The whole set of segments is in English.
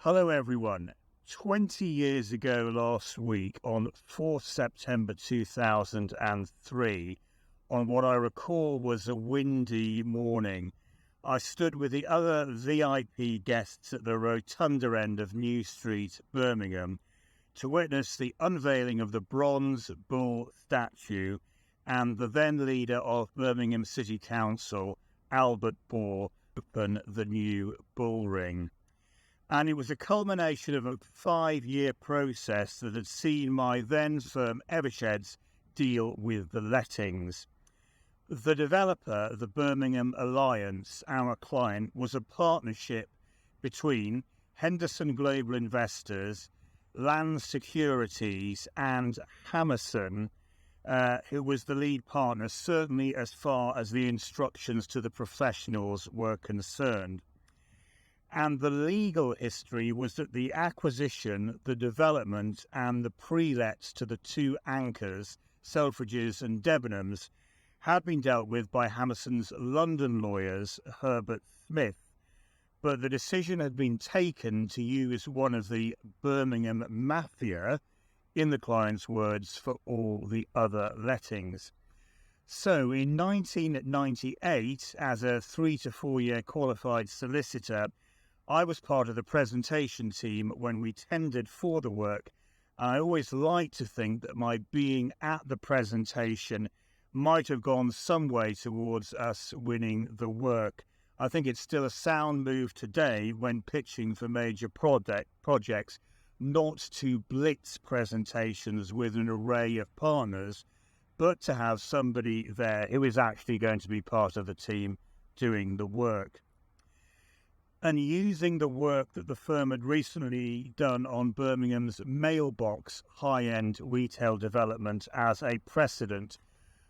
Hello everyone. 20 years ago last week, on 4th September 2003, on what I recall was a windy morning, I stood with the other VIP guests at the rotunda end of New Street, Birmingham, to witness the unveiling of the bronze bull statue and the then leader of Birmingham City Council, Albert Bohr, open the new Bullring. And it was a culmination of a 5-year process that had seen my then firm Eversheds deal with the lettings. The developer, the Birmingham Alliance, our client, was a partnership between Henderson Global Investors, Land Securities and Hammerson, who was the lead partner, certainly as far as the instructions to the professionals were concerned. And the legal history was that the acquisition, the development and the pre-lets to the two anchors, Selfridges and Debenhams, had been dealt with by Hammerson's London lawyers, Herbert Smith, but the decision had been taken to use one of the Birmingham mafia, in the client's words, for all the other lettings. So in 1998, as a 3 to 4 year qualified solicitor, I was part of the presentation team when we tendered for the work. I always like to think that my being at the presentation might have gone some way towards us winning the work. I think it's still a sound move today when pitching for major projects not to blitz presentations with an array of partners, but to have somebody there who is actually going to be part of the team doing the work. And using the work that the firm had recently done on Birmingham's mailbox high-end retail development as a precedent,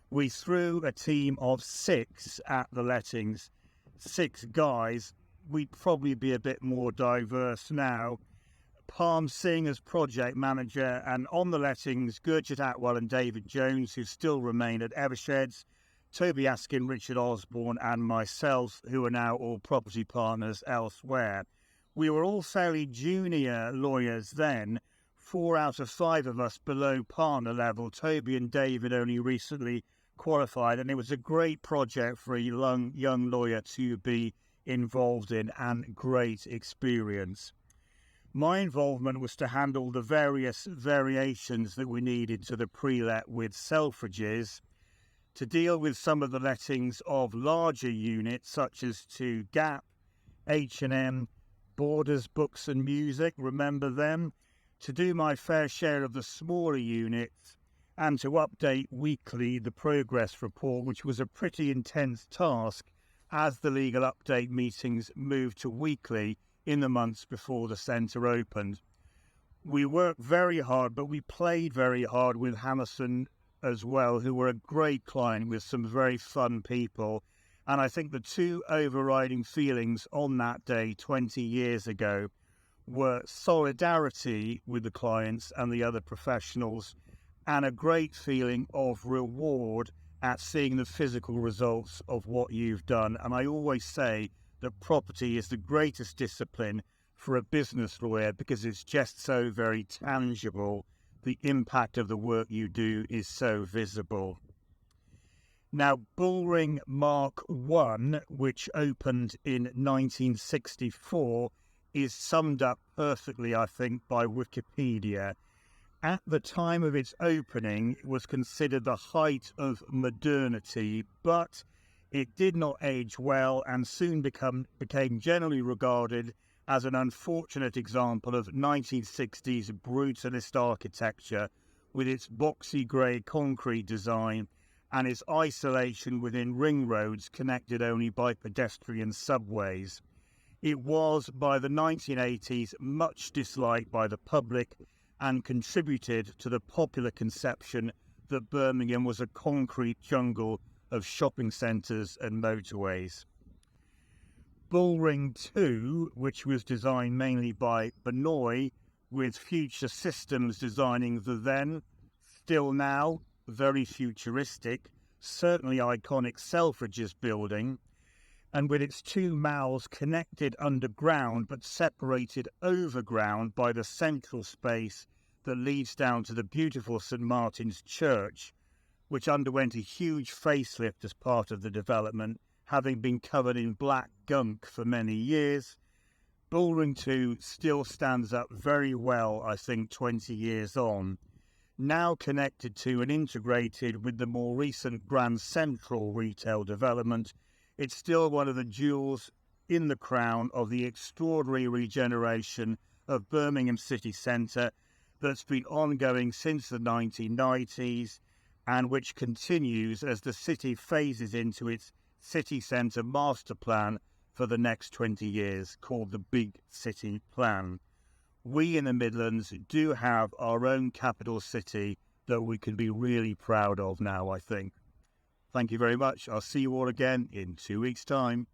we threw a team of 6 at the lettings, 6 guys. We'd probably be a bit more diverse now. Palm Singh as project manager, and on the lettings, Gurjit Atwell and David Jones, who still remain at Eversheds, Toby Askin, Richard Osborne and myself, who are now all property partners elsewhere. We were all fairly junior lawyers then, 4 out of 5 of us below partner level. Toby and David only recently qualified, and it was a great project for a young lawyer to be involved in, and great experience. My involvement was to handle the various variations that we needed to the pre-let with Selfridges, to deal with some of the lettings of larger units such as to Gap, H&M, Borders Books and Music, remember them, to do my fair share of the smaller units, and to update weekly the progress report, which was a pretty intense task as the legal update meetings moved to weekly in the months before the centre opened. We worked very hard, but we played very hard with Hammerson as well, who were a great client with some very fun people. And I think the 2 overriding feelings on that day 20 years ago were solidarity with the clients and the other professionals, and a great feeling of reward at seeing the physical results of what you've done. And I always say that property is the greatest discipline for a business lawyer because it's just so very tangible. The impact of the work you do is so visible. Now, Bullring Mark I, which opened in 1964, is summed up perfectly, I think, by Wikipedia. At the time of its opening, it was considered the height of modernity, but it did not age well and soon became generally regarded as an unfortunate example of 1960s brutalist architecture, with its boxy grey concrete design and its isolation within ring roads connected only by pedestrian subways. It was, by the 1980s, much disliked by the public and contributed to the popular conception that Birmingham was a concrete jungle of shopping centres and motorways. Bullring 2, which was designed mainly by Benoit, with Future Systems designing the then, still now, very futuristic, certainly iconic Selfridges building, and with its two mouths connected underground but separated overground by the central space that leads down to the beautiful St Martin's Church, which underwent a huge facelift as part of the development, having been covered in black gunk for many years. Bullring 2 still stands up very well, I think, 20 years on. Now connected to and integrated with the more recent Grand Central retail development, it's still one of the jewels in the crown of the extraordinary regeneration of Birmingham city centre that's been ongoing since the 1990s and which continues as the city phases into its city centre master plan for the next 20 years, called the Big City Plan. We in the Midlands do have our own capital city that we can be really proud of now, I think. Thank you very much. I'll see you all again in 2 weeks' time.